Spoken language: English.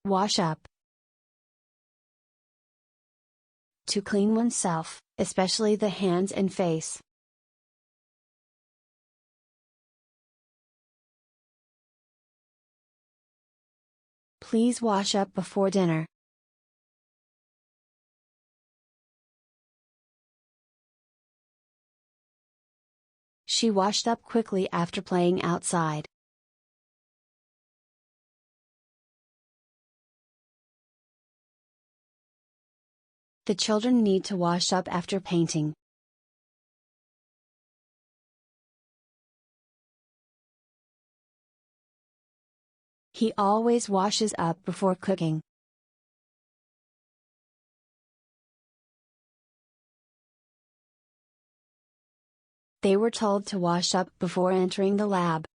Wash up. To clean oneself, especially the hands and face. Please wash up before dinner. She washed up quickly after playing outside. The children need to wash up after painting. He always washes up before cooking. They were told to wash up before entering the lab.